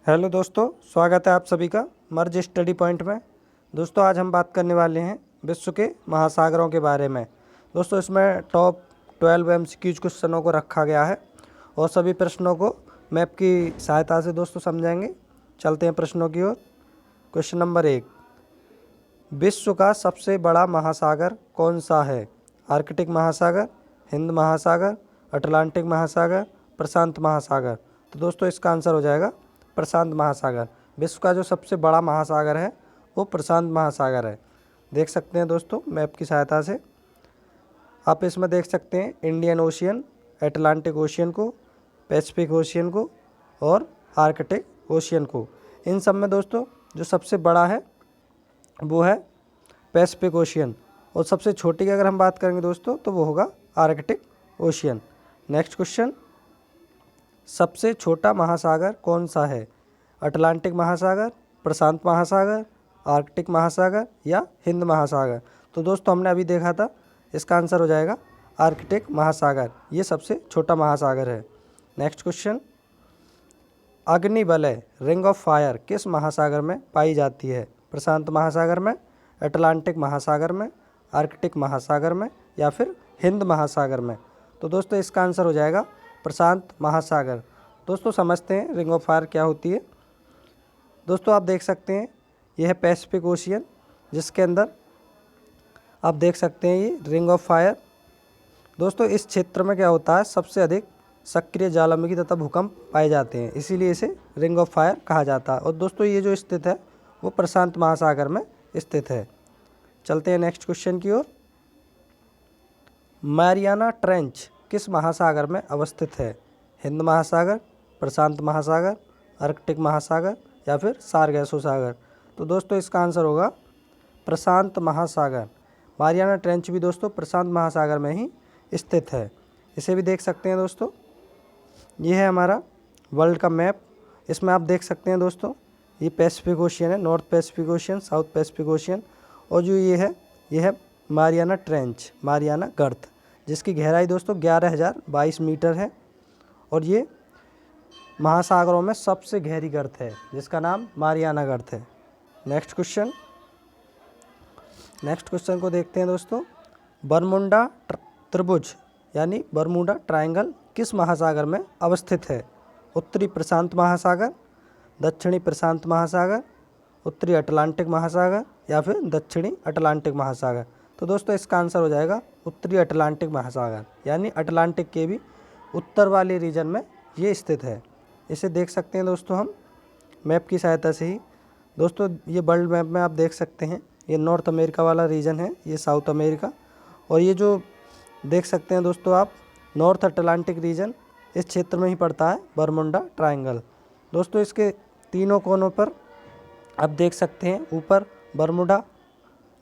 Hello दोस्तों, स्वागत है आप सभी का मर्ज स्टडी पॉइंट में। दोस्तों आज हम बात करने वाले हैं विश्व के महासागरों के बारे में। दोस्तों इसमें टॉप 12 एमसीक्यूज क्वेश्चनों को रखा गया है और सभी प्रश्नों को मैप की सहायता से दोस्तों समझाएंगे। चलते हैं प्रश्नों की ओर। क्वेश्चन नंबर 1, विश्व का सबसे बड़ा महासागर कौन सा है? आर्कटिक महासागर, हिंद महासागर, अटलांटिक महासागर, प्रशांत महासागर। तो दोस्तों इसका आंसर हो जाएगा प्रशांत महासागर। विश्व का जो सबसे बड़ा महासागर है वो प्रशांत महासागर है। देख सकते हैं दोस्तों मैप की सहायता से आप इसमें देख सकते हैं इंडियन ओशियन, अटलांटिक ओशियन को, पैसिफिक ओशियन को और आर्कटिक ओशियन को। इन सब में दोस्तों जो सबसे बड़ा है वो है पैसिफिक ओशियन और सबसे छोटी की अगर हम बात करेंगे दोस्तों तो वो होगा आर्कटिक ओशियन। नेक्स्ट क्वेश्चन, सबसे छोटा महासागर कौन सा है? अटलांटिक महासागर, प्रशांत महासागर, आर्कटिक महासागर या हिंद महासागर। तो दोस्तों हमने अभी देखा था इसका आंसर हो जाएगा आर्कटिक महासागर, ये सबसे छोटा महासागर है। नेक्स्ट क्वेश्चन, अग्निवलय रिंग ऑफ फायर किस महासागर में पाई जाती है? प्रशांत महासागर में, अटलांटिक महासागर में, आर्कटिक महासागर में या फिर हिंद महासागर में। तो दोस्तों इसका आंसर हो जाएगा प्रशांत महासागर। दोस्तों समझते हैं रिंग ऑफ फायर क्या होती है। दोस्तों आप देख सकते हैं यह है पैसिफिक ओशियन, जिसके अंदर आप देख सकते हैं ये रिंग ऑफ फायर। दोस्तों इस क्षेत्र में क्या होता है, सबसे अधिक सक्रिय ज्वालामुखी तथा भूकंप पाए जाते हैं, इसीलिए इसे रिंग ऑफ फायर कहा जाता है। और दोस्तों ये जो स्थित है वो प्रशांत महासागर में स्थित है। चलते हैं नेक्स्ट क्वेश्चन की ओर। मैरियाना ट्रेंच किस महासागर में अवस्थित है? हिंद महासागर, प्रशांत महासागर, आर्कटिक महासागर या फिर सारगैसो सागर। तो दोस्तों इसका आंसर होगा प्रशांत महासागर। मैरियाना ट्रेंच भी दोस्तों प्रशांत महासागर में ही स्थित है। इसे भी देख सकते हैं दोस्तों। ये है हमारा वर्ल्ड का मैप। इसमें आप देख सकते हैं दोस्तों ये पैसिफिक ओशियन है, north Pacific ocean, south Pacific ocean और जो ये है मैरियाना ट्रेंच, मैरियाना गर्त, जिसकी गहराई दोस्तों 11,022 मीटर है और ये महासागरों में सबसे गहरी गर्त है जिसका नाम मैरियाना गर्त है। नेक्स्ट क्वेश्चन को देखते हैं दोस्तों। बरमुंडा त्रिभुज यानी बरमुडा ट्रायंगल किस महासागर में अवस्थित है? उत्तरी प्रशांत महासागर, दक्षिणी प्रशांत महासागर, उत्तरी अटलांटिक महासागर या फिर दक्षिणी अटलांटिक महासागर। तो दोस्तों इसका आंसर हो जाएगा उत्तरी अटलांटिक महासागर, यानी अटलांटिक के भी उत्तर वाले रीजन में ये स्थित है। इसे देख सकते हैं दोस्तों हम मैप की सहायता से ही। दोस्तों ये वर्ल्ड मैप में आप देख सकते हैं ये नॉर्थ अमेरिका वाला रीजन है, ये साउथ अमेरिका, और ये जो देख सकते हैं दोस्तों आप नॉर्थ अटलांटिक रीजन इस क्षेत्र में ही पड़ता है बरमुंडा ट्रायंगल। दोस्तों इसके तीनों कोनों पर आप देख सकते हैं, ऊपर बरमुडा,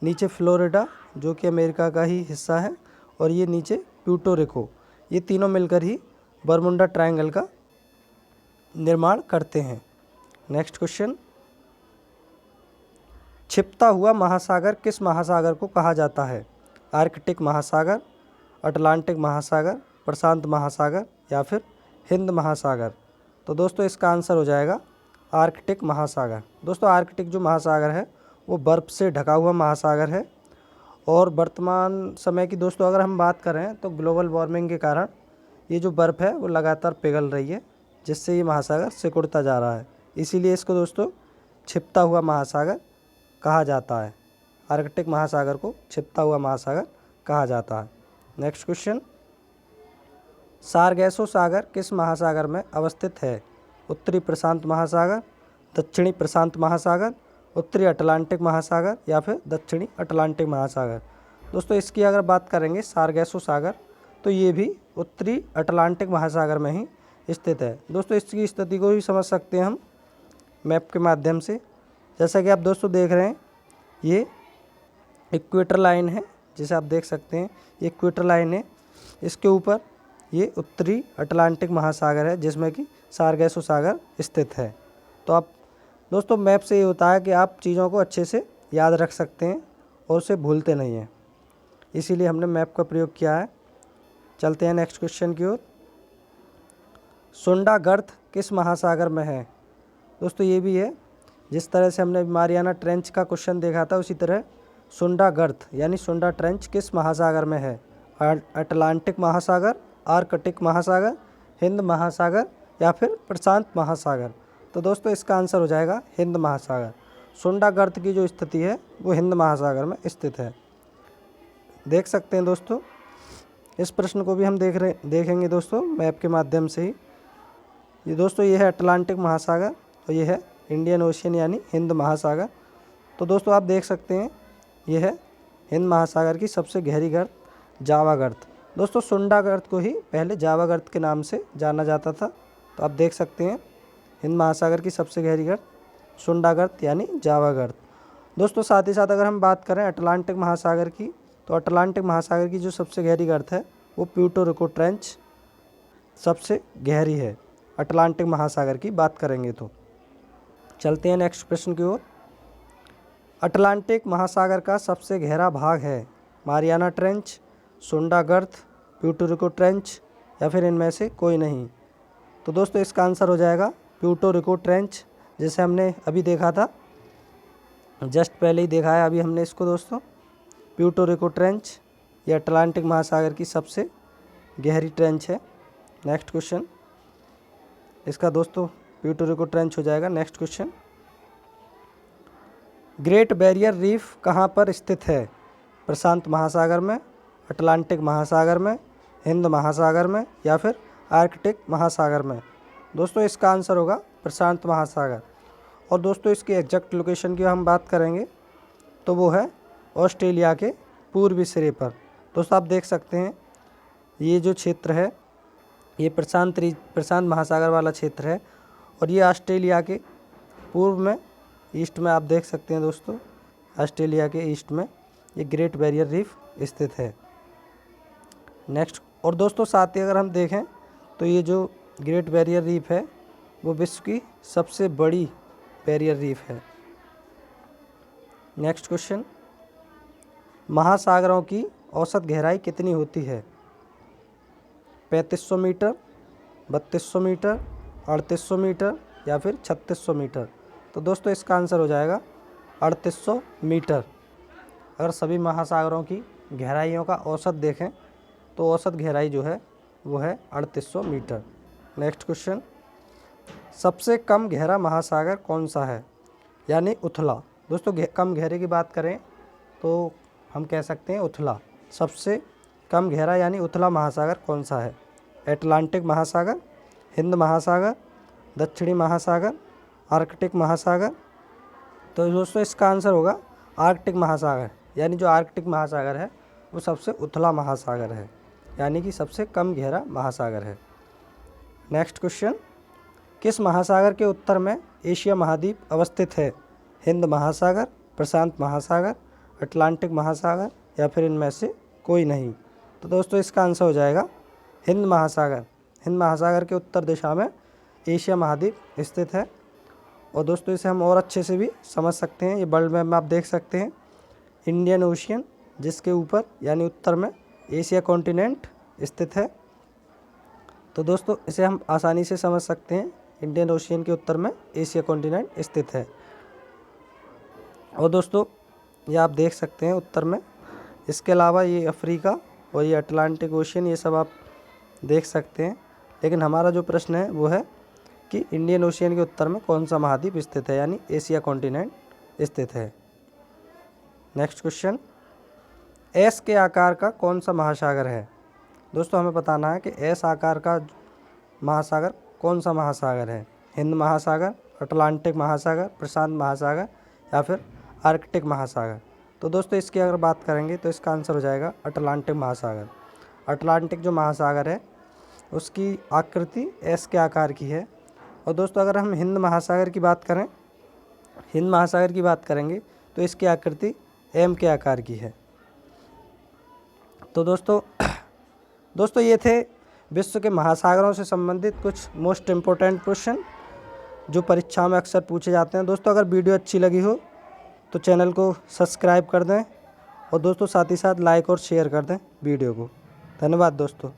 नीचे फ्लोरिडा जो कि अमेरिका का ही हिस्सा है और ये नीचे प्यूर्टो रिको, ये तीनों मिलकर ही बरमुंडा ट्रायंगल का निर्माण करते हैं। नेक्स्ट क्वेश्चन, छिपता हुआ महासागर किस महासागर को कहा जाता है? आर्कटिक महासागर, अटलांटिक महासागर, प्रशांत महासागर या फिर हिंद महासागर। तो दोस्तों इसका आंसर हो जाएगा आर्कटिक महासागर। दोस्तों आर्कटिक जो महासागर है वो बर्फ़ से ढका हुआ महासागर है और वर्तमान समय की दोस्तों अगर हम बात करें तो ग्लोबल वार्मिंग के कारण ये जो बर्फ़ है वो लगातार पिघल रही है, जिससे ये महासागर सिकुड़ता जा रहा है। इसीलिए इसको दोस्तों छिपता हुआ महासागर कहा जाता है। आर्कटिक महासागर को छिपता हुआ महासागर कहा जाता है। नेक्स्ट क्वेश्चन, सारगैसो सागर किस महासागर में अवस्थित है? उत्तरी प्रशांत महासागर, दक्षिणी प्रशांत महासागर, उत्तरी अटलांटिक महासागर या फिर दक्षिणी अटलांटिक महासागर। दोस्तों इसकी अगर बात करेंगे सारगैसो सागर तो ये भी उत्तरी अटलांटिक महासागर में ही स्थित है। दोस्तों इसकी स्थिति को भी समझ सकते हैं हम मैप के माध्यम से। जैसा कि आप दोस्तों देख रहे हैं ये इक्वेटर लाइन है, जिसे आप देख सकते हैं ये इक्वेटर लाइन है, इसके ऊपर ये उत्तरी अटलांटिक महासागर है जिसमें कि सारगैसो सागर स्थित है। तो आप दोस्तों मैप से ये होता है कि आप चीज़ों को अच्छे से याद रख सकते हैं और उसे भूलते नहीं हैं, इसीलिए हमने मैप का प्रयोग किया है। चलते हैं नेक्स्ट क्वेश्चन की ओर। सुंडा गर्त किस महासागर में है? दोस्तों ये भी है, जिस तरह से हमने मारियाना ट्रेंच का क्वेश्चन देखा था उसी तरह सुंडा गर्त यानी सुंडा ट्रेंच किस महासागर में है? अटलांटिक महासागर, आर्कटिक महासागर, हिंद महासागर या फिर प्रशांत महासागर। तो दोस्तों इसका आंसर हो जाएगा हिंद महासागर। सुंडा गर्त की जो स्थिति है वो हिंद महासागर में स्थित है। देख सकते हैं दोस्तों, इस प्रश्न को भी हम देखेंगे दोस्तों मैप के माध्यम से ही। ये दोस्तों ये है अटलांटिक महासागर और ये है इंडियन ओशियन यानी हिंद महासागर। तो दोस्तों आप देख सकते हैं ये है हिंद महासागर की सबसे गहरी गर्त जावा गर्त। दोस्तों सुंडा गर्त को ही पहले जावा गर्त के नाम से जाना जाता था। तो आप देख सकते हैं हिंद महासागर की सबसे गहरी गर्त सुंडा गर्त यानी जावा गर्त। दोस्तों साथ ही साथ अगर हम बात करें अटलांटिक महासागर की, तो अटलांटिक महासागर की जो सबसे गहरी गर्त है वो प्यूर्टो रिको ट्रेंच सबसे गहरी है। अटलांटिक महासागर की बात करेंगे तो चलते हैं नेक्स्ट प्रश्न की ओर। अटलांटिक महासागर का सबसे गहरा भाग है मारियाना ट्रेंच, सुंडा गर्त, प्यूर्टो रिको ट्रेंच या फिर इनमें से कोई नहीं। तो दोस्तों इसका आंसर हो जाएगा प्यूर्टो रिको ट्रेंच, जिसे हमने अभी देखा था, जस्ट पहले ही देखा है अभी हमने इसको दोस्तों। प्यूर्टो रिको ट्रेंच ये अटलांटिक महासागर की सबसे गहरी ट्रेंच है। नेक्स्ट क्वेश्चन इसका दोस्तों प्यूर्टो रिको ट्रेंच हो जाएगा। Next question, great barrier reef कहाँ पर स्थित है? प्रशांत महासागर में, अटलांटिक महासागर में, हिंद महासागर में या फिर आर्कटिक महासागर में। दोस्तों इसका आंसर होगा प्रशांत महासागर। और दोस्तों इसकी एग्जैक्ट लोकेशन की हम बात करेंगे तो वो है ऑस्ट्रेलिया के पूर्वी सिरे पर। दोस्तों आप देख सकते हैं ये जो क्षेत्र है ये प्रशांत महासागर वाला क्षेत्र है और ये ऑस्ट्रेलिया के पूर्व में ईस्ट में आप देख सकते हैं दोस्तों, ऑस्ट्रेलिया के ईस्ट में ये ग्रेट बैरियर रीफ स्थित है। नेक्स्ट, और दोस्तों साथ ही अगर हम देखें तो ये जो ग्रेट बैरियर रीफ है वो विश्व की सबसे बड़ी बैरियर रीफ है। नेक्स्ट क्वेश्चन, महासागरों की औसत गहराई कितनी होती है? 3500 मीटर, 3200 मीटर, 3800 मीटर या फिर 3600 मीटर। तो दोस्तों इसका आंसर हो जाएगा 3800 मीटर। अगर सभी महासागरों की गहराइयों का औसत देखें तो औसत गहराई जो है वो है 3800 मीटर। नेक्स्ट क्वेश्चन, सबसे कम गहरा महासागर कौन सा है यानी उथला? दोस्तों कम गहरे की बात करें तो हम कह सकते हैं उथला। सबसे कम गहरा यानी उथला महासागर कौन सा है? अटलांटिक महासागर, हिंद महासागर, दक्षिणी महासागर, आर्कटिक महासागर। तो दोस्तों इसका आंसर होगा आर्कटिक महासागर, यानी जो आर्कटिक महासागर है वो सबसे उथला महासागर है, यानी कि सबसे कम गहरा महासागर है। नेक्स्ट क्वेश्चन, किस महासागर के उत्तर में एशिया महाद्वीप अवस्थित है? हिंद महासागर, प्रशांत महासागर, अटलांटिक महासागर या फिर इनमें से कोई नहीं। तो दोस्तों इसका आंसर हो जाएगा हिंद महासागर। हिंद महासागर के उत्तर दिशा में एशिया महाद्वीप स्थित है। और दोस्तों इसे हम और अच्छे से भी समझ सकते हैं, ये वर्ल्ड मैप में आप देख सकते हैं इंडियन ओशियन, जिसके ऊपर यानी उत्तर में एशिया कॉन्टिनेंट स्थित है। तो दोस्तों इसे हम आसानी से समझ सकते हैं, इंडियन ओशियन के उत्तर में एशिया कॉन्टिनेंट स्थित है। और दोस्तों ये आप देख सकते हैं उत्तर में, इसके अलावा ये अफ्रीका और ये अटलांटिक ओशियन ये सब आप देख सकते हैं। लेकिन हमारा जो प्रश्न है वो है कि इंडियन ओशियन के उत्तर में कौन सा महाद्वीप स्थित है, यानी एशिया कॉन्टिनेंट स्थित है। नेक्स्ट क्वेश्चन, एस के आकार का कौन सा महासागर है? दोस्तों हमें बताना है कि एस आकार का महासागर कौन सा महासागर है? हिंद महासागर, अटलांटिक महासागर, प्रशांत महासागर या फिर आर्कटिक महासागर। तो दोस्तों इसकी अगर बात करेंगे तो इसका आंसर हो जाएगा अटलांटिक महासागर। अटलांटिक जो महासागर है उसकी आकृति एस के आकार की है। और दोस्तों अगर हम हिंद महासागर की बात करें, हिंद महासागर की बात करेंगे तो इसकी आकृति एम के आकार की है। तो दोस्तों ये थे विश्व के महासागरों से संबंधित कुछ मोस्ट इम्पोर्टेंट क्वेश्चन जो परीक्षाओं में अक्सर पूछे जाते हैं। दोस्तों अगर वीडियो अच्छी लगी हो तो चैनल को सब्सक्राइब कर दें और दोस्तों साथ ही साथ लाइक और शेयर कर दें वीडियो को। धन्यवाद दोस्तों।